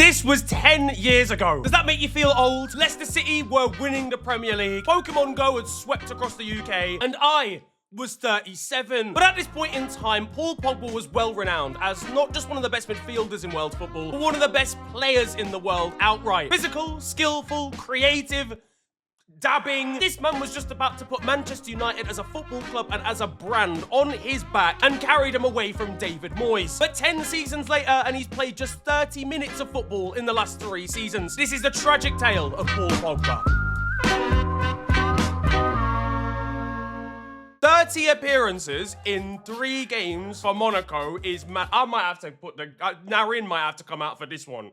This was 10 years ago. Does that make you feel old? Leicester City were winning the Premier League. Pokemon Go had swept across the UK, and I was 37. But at this point in time, Paul Pogba was well renowned as not just one of the best midfielders in world football, but one of the best players in the world outright. Physical, skillful, creative, dabbing. This man was just about to put Manchester United as a football club and as a brand on his back and carried him away from David Moyes. But 10 seasons later, and he's played just 30 minutes of football in the last 3 seasons. This is the tragic tale of Paul Pogba. 30 appearances in 3 games for Monaco is mad. I might have to put the... Narin might have to come out for this one.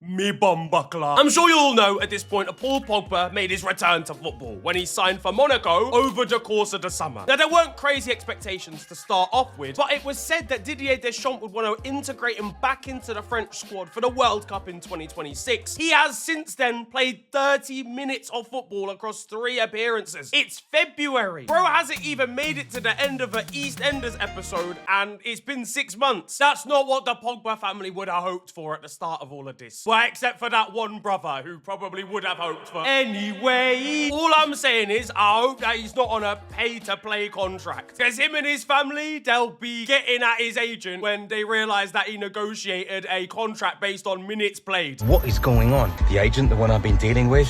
Me bum buckler. I'm sure you all know at this point that Paul Pogba made his return to football when he signed for Monaco over the course of the summer. Now, there weren't crazy expectations to start off with, but it was said that Didier Deschamps would want to integrate him back into the French squad for the World Cup in 2026. He has since then played 30 minutes of football across 3 appearances. It's February. Bro hasn't even made it to the end of an EastEnders episode, and it's been 6 months. That's not what the Pogba family would have hoped for at the start of all of this. Well, except for that one brother who probably would have hoped for. Anyway, all I'm saying is I hope that he's not on a pay-to-play contract. Because him and his family, they'll be getting at his agent when they realise that he negotiated a contract based on minutes played. What is going on? The agent, the one I've been dealing with,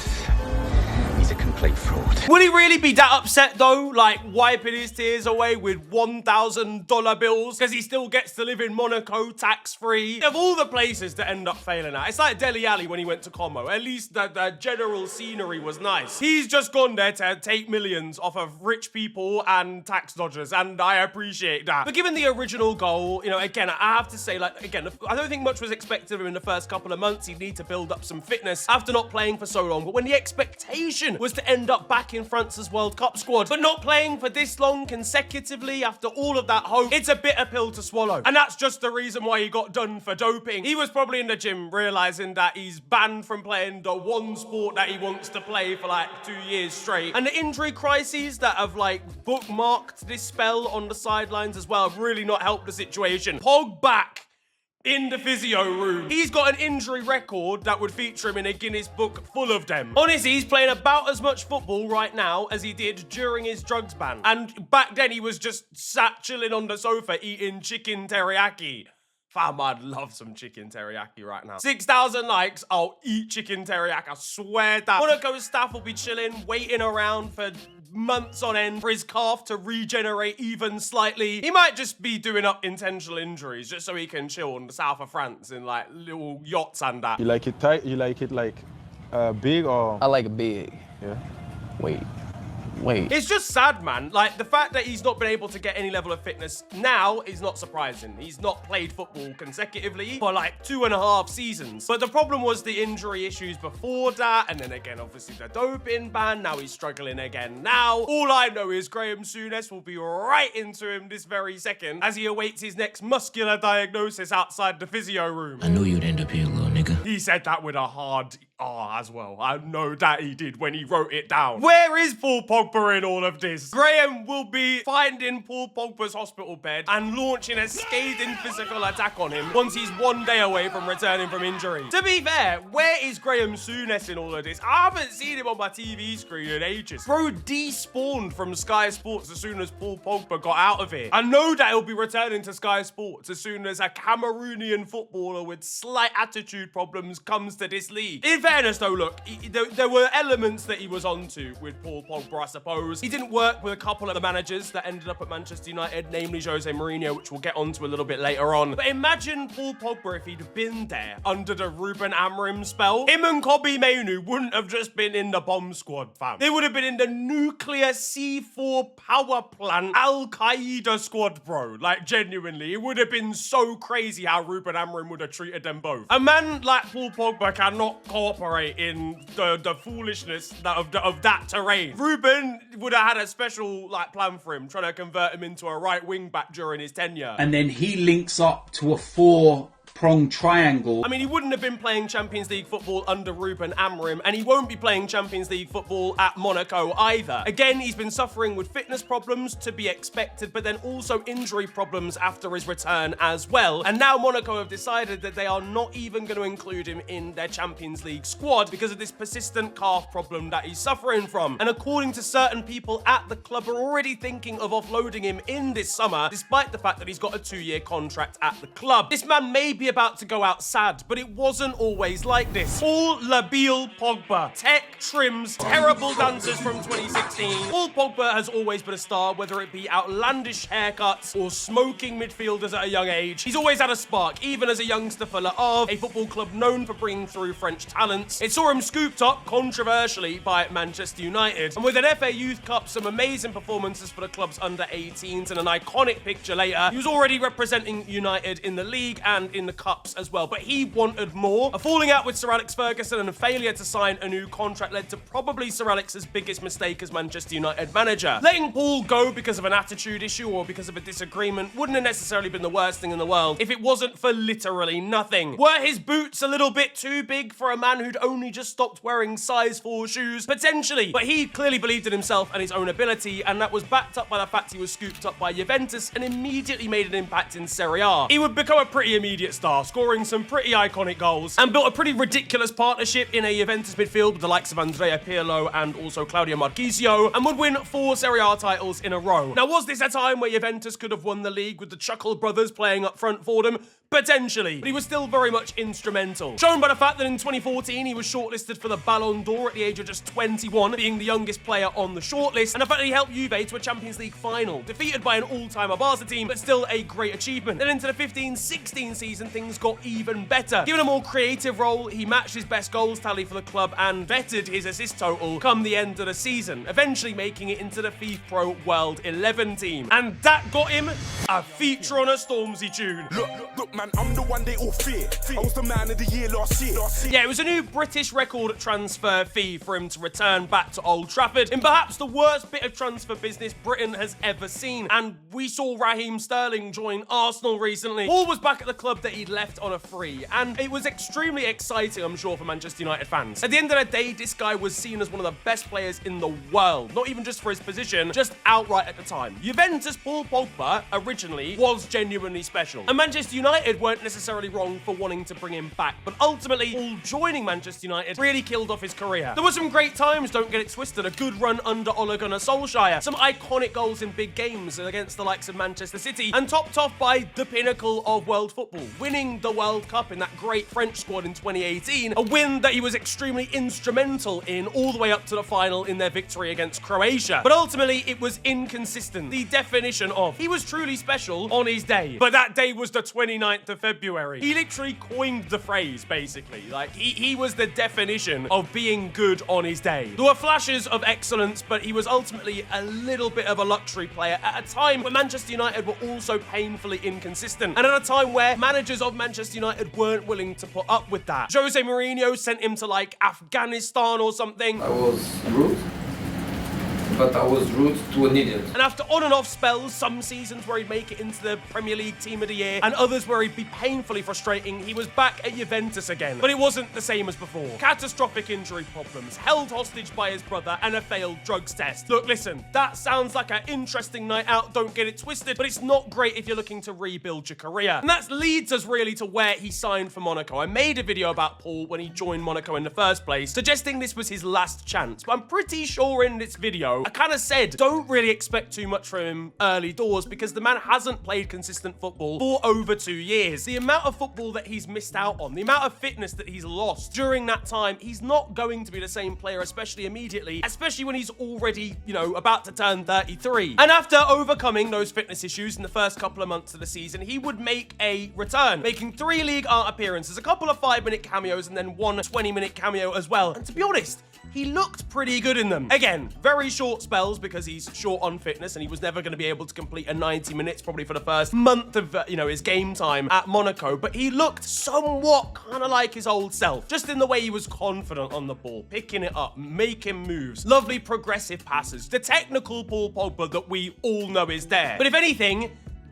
he's a complete fraud. Would he really be that upset though? Like wiping his tears away with $1,000 bills because he still gets to live in Monaco tax-free? Of all the places to end up failing at, it's like Dele Alli when he went to Como. At least the general scenery was nice. He's just gone there to take millions off of rich people and tax dodgers, and I appreciate that. But given the original goal, you know, again, I have to say, like, again, I don't think much was expected of him in the first couple of months. He'd need to build up some fitness after not playing for so long. But when the expectation was to end up back in France's World Cup squad, but not playing for this long consecutively after all of that hope, it's a bitter pill to swallow. And that's just the reason why he got done for doping. He was probably in the gym realizing that he's banned from playing the one sport that he wants to play for like 2 years straight. And the injury crises that have like bookmarked this spell on the sidelines as well have really not helped the situation. Pog back in the physio room. He's got an injury record that would feature him in a Guinness book full of them. Honestly, he's playing about as much football right now as he did during his drugs ban. And back then he was just sat chilling on the sofa eating chicken teriyaki. Fam, I'd love some chicken teriyaki right now. 6,000 likes, I'll eat chicken teriyaki, I swear that. Monaco's staff will be chilling, waiting around for months on end for his calf to regenerate even slightly. He might just be doing up intentional injuries just so he can chill in the south of France in like little yachts and that. You like it tight? You like it like big or? I like it big. Yeah. Wait. It's just sad, man. Like, the fact that he's not been able to get any level of fitness now is not surprising. He's not played football consecutively for like 2.5 seasons. But the problem was the injury issues before that, and then again, obviously the doping ban. Now he's struggling again now. All I know is Graham Souness will be right into him this very second as he awaits his next muscular diagnosis outside the physio room. I knew you'd end up here, little nigga. He said that with a hard R as well. I know that he did when he wrote it down. Where is Paul Pogba in all of this? Graham will be finding Paul Pogba's hospital bed and launching a scathing physical attack on him once he's 1 day away from returning from injury. To be fair, where is Graham Souness in all of this? I haven't seen him on my TV screen in ages. Bro despawned from Sky Sports as soon as Paul Pogba got out of it. I know that he'll be returning to Sky Sports as soon as a Cameroonian footballer with slight attitude problems comes to this league. In fairness though, look, there were elements that he was onto with Paul Pogba, I suppose. He didn't work with a couple of the managers that ended up at Manchester United, namely Jose Mourinho, which we'll get onto a little bit later on. But imagine Paul Pogba if he'd been there under the Ruben Amorim spell. Him and Kobbie Mainoo wouldn't have just been in the bomb squad, fam. They would have been in the nuclear C4 power plant Al-Qaeda squad, bro. Like, genuinely, it would have been so crazy how Ruben Amorim would have treated them both. A man like Paul Pogba cannot cooperate in the foolishness of that terrain. Ruben would have had a special like plan for him, trying to convert him into a right wing back during his tenure. And then he links up to a 4 pronged triangle. I mean, he wouldn't have been playing Champions League football under Ruben Amorim, and he won't be playing Champions League football at Monaco either. Again, he's been suffering with fitness problems, to be expected, but then also injury problems after his return as well. And now Monaco have decided that they are not even going to include him in their Champions League squad because of this persistent calf problem that he's suffering from. And according to certain people at the club, are already thinking of offloading him in this summer, despite the fact that he's got a 2-year contract at the club. This man may be about to go out sad, but it wasn't always like this. Paul Labile Pogba. Tech, trims, terrible dancers from 2016. Paul Pogba has always been a star, whether it be outlandish haircuts or smoking midfielders at a young age. He's always had a spark, even as a youngster for Le Havre, a football club known for bringing through French talents. It saw him scooped up, controversially, by Manchester United. And with an FA Youth Cup, some amazing performances for the club's under-18s, and an iconic picture later, he was already representing United in the league and in the cups as well. But he wanted more. A falling out with Sir Alex Ferguson and a failure to sign a new contract led to probably Sir Alex's biggest mistake as Manchester United manager. Letting Paul go because of an attitude issue or because of a disagreement wouldn't have necessarily been the worst thing in the world if it wasn't for literally nothing. Were his boots a little bit too big for a man who'd only just stopped wearing size 4 shoes? Potentially. But he clearly believed in himself and his own ability, and that was backed up by the fact he was scooped up by Juventus and immediately made an impact in Serie A. He would become a pretty immediate star, scoring some pretty iconic goals, and built a pretty ridiculous partnership in a Juventus midfield with the likes of Andrea Pirlo and also Claudio Marchisio, and would win 4 Serie A titles in a row. Now, was this a time where Juventus could have won the league with the Chuckle brothers playing up front for them? Potentially, but he was still very much instrumental. Shown by the fact that in 2014 he was shortlisted for the Ballon d'Or at the age of just 21, being the youngest player on the shortlist, and the fact that he helped Juve to a Champions League final, defeated by an all-timer Barca team, but still a great achievement. Then into the 15-16 season, things got even better. Given a more creative role, he matched his best goals tally for the club and bettered his assist total come the end of the season, eventually making it into the FIFA Pro World 11 team. And that got him a feature on a Stormzy tune. Look, man, I'm the one they all fear. I was the man of the year last year. Yeah, it was a new British record transfer fee for him to return back to Old Trafford in perhaps the worst bit of transfer business Britain has ever seen. And we saw Raheem Sterling join Arsenal recently. Paul was back at the club that he'd left on a free, and it was extremely exciting, I'm sure, for Manchester United fans. At the end of the day, this guy was seen as one of the best players in the world, not even just for his position, just outright at the time. Juventus Paul Pogba originally was genuinely special, and Manchester United weren't necessarily wrong for wanting to bring him back, but ultimately, Paul joining Manchester United really killed off his career. There were some great times, don't get it twisted, a good run under Ole Gunnar Solskjaer, some iconic goals in big games against the likes of Manchester City, and topped off by the pinnacle of world football, winning the World Cup in that great French squad in 2018, a win that he was extremely instrumental in all the way up to the final in their victory against Croatia. But ultimately, it was inconsistent, the definition of he was truly special on his day, but that day was the 29th of February. He literally coined the phrase, basically. Like, he was the definition of being good on his day. There were flashes of excellence, but he was ultimately a little bit of a luxury player at a time when Manchester United were also painfully inconsistent, and at a time where managers of Manchester United weren't willing to put up with that. Jose Mourinho sent him to, like, Afghanistan or something. I was rude, but I was rude to an idiot. And after on and off spells, some seasons where he'd make it into the Premier League Team of the Year, and others where he'd be painfully frustrating, he was back at Juventus again. But it wasn't the same as before. Catastrophic injury problems, held hostage by his brother, and a failed drugs test. Look, listen, that sounds like an interesting night out, don't get it twisted, but it's not great if you're looking to rebuild your career. And that leads us really to where he signed for Monaco. I made a video about Paul when he joined Monaco in the first place, suggesting this was his last chance, but I'm pretty sure in this video, I kind of said, don't really expect too much from him early doors because the man hasn't played consistent football for over 2 years. The amount of football that he's missed out on, the amount of fitness that he's lost during that time, he's not going to be the same player, especially immediately, especially when he's already, you know, about to turn 33. And after overcoming those fitness issues in the first couple of months of the season, he would make a return, making 3 League Art appearances, a couple of 5-minute cameos, and then 1 20-minute cameo as well. And to be honest, he looked pretty good in them. Again, very short spells because he's short on fitness and he was never going to be able to complete a 90 minutes probably for the first month of, his game time at Monaco, but he looked somewhat kind of like his old self, just in the way he was confident on the ball, picking it up, making moves, lovely progressive passes, the technical Paul Pogba that we all know is there. But if anything,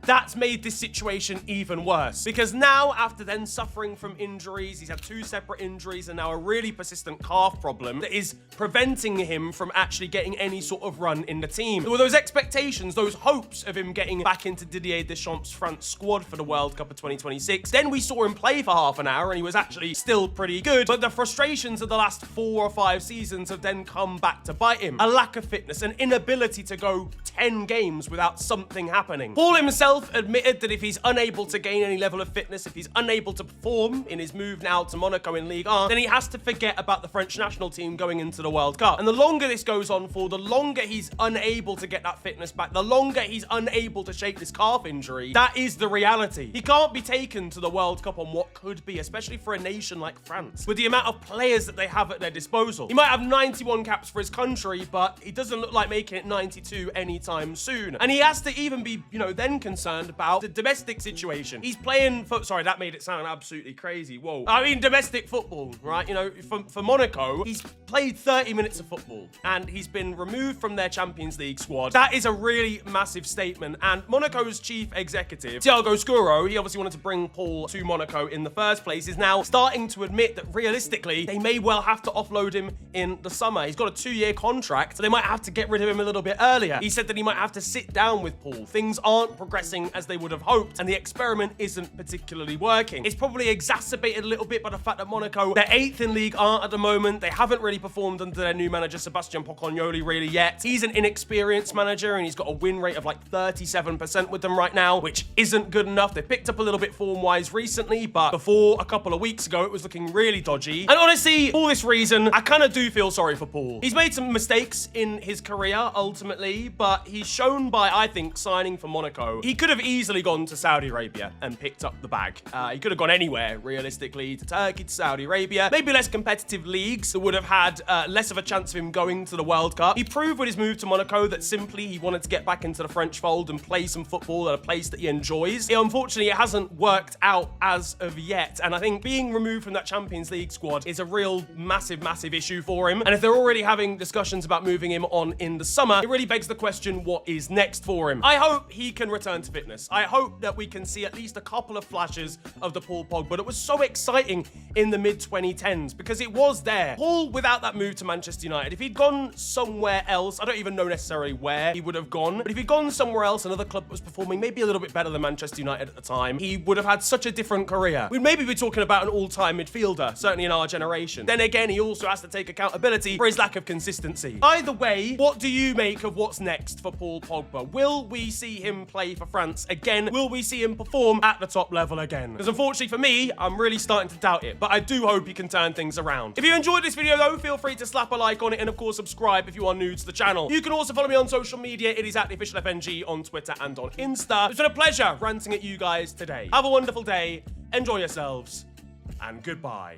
that's made this situation even worse. Because now, after then suffering from injuries, he's had 2 separate injuries and now a really persistent calf problem that is preventing him from actually getting any sort of run in the team. There were those expectations, those hopes of him getting back into Didier Deschamps' France squad for the World Cup of 2026. Then we saw him play for half an hour and he was actually still pretty good, but the frustrations of the last 4 or 5 seasons have then come back to bite him. A lack of fitness, an inability to go 10 games without something happening. Paul himself admitted that if he's unable to gain any level of fitness, if he's unable to perform in his move now to Monaco in Ligue 1, then he has to forget about the French national team going into the World Cup. And the longer this goes on for, the longer he's unable to get that fitness back, the longer he's unable to shake this calf injury. That is the reality. He can't be taken to the World Cup on what could be, especially for a nation like France, with the amount of players that they have at their disposal. He might have 91 caps for his country, but he doesn't look like making it 92 anytime soon. And he has to even be, then concerned about the domestic situation. He's playing for, sorry, that made it sound absolutely crazy. Whoa. I mean, domestic football, right? For Monaco, he's played 30 minutes of football and he's been removed from their Champions League squad. That is a really massive statement. And Monaco's chief executive, Thiago Scuro, he obviously wanted to bring Paul to Monaco in the first place, is now starting to admit that realistically, they may well have to offload him in the summer. He's got a 2-year contract, so they might have to get rid of him a little bit earlier. He said that he might have to sit down with Paul. Things aren't progressing as they would have hoped, and the experiment isn't particularly working. It's probably exacerbated a little bit by the fact that Monaco, they're 8th in Ligue 1 at the moment. They haven't really performed under their new manager, Sebastian Pocognoli, really yet. He's an inexperienced manager, and he's got a win rate of like 37% with them right now, which isn't good enough. They picked up a little bit form-wise recently, but before a couple of weeks ago, it was looking really dodgy. And honestly, for this reason, I kind of do feel sorry for Paul. He's made some mistakes in his career, ultimately, but he's shown by, I think, signing for Monaco, he could have easily gone to Saudi Arabia and picked up the bag. He could have gone anywhere, realistically, to Turkey, to Saudi Arabia, maybe less competitive leagues that would have had less of a chance of him going to the World Cup. He proved with his move to Monaco that simply he wanted to get back into the French fold and play some football at a place that he enjoys. Unfortunately, it hasn't worked out as of yet, and I think being removed from that Champions League squad is a real massive issue for him. And if they're already having discussions about moving him on in the summer, it really begs the question, what is next for him? I hope he can return to fitness. I hope that we can see at least a couple of flashes of the Paul Pogba that was so exciting in the mid-2010s, because it was there. Paul, without that move to Manchester United, if he'd gone somewhere else, I don't even know necessarily where he would have gone, but if he'd gone somewhere else, another club that was performing maybe a little bit better than Manchester United at the time, he would have had such a different career. We'd maybe be talking about an all-time midfielder, certainly in our generation. Then again, he also has to take accountability for his lack of consistency. Either way, what do you make of what's next for Paul Pogba? Will we see him play for France again? Will we see him perform at the top level again? Because unfortunately for me, I'm really starting to doubt it, but I do hope he can turn things around. If you enjoyed this video though, feel free to slap a like on it, and of course subscribe if you are new to the channel. You can also follow me on social media. It is @theofficialfng on Twitter and on Insta. It's been a pleasure ranting at you guys today. Have a wonderful day, enjoy yourselves, and goodbye.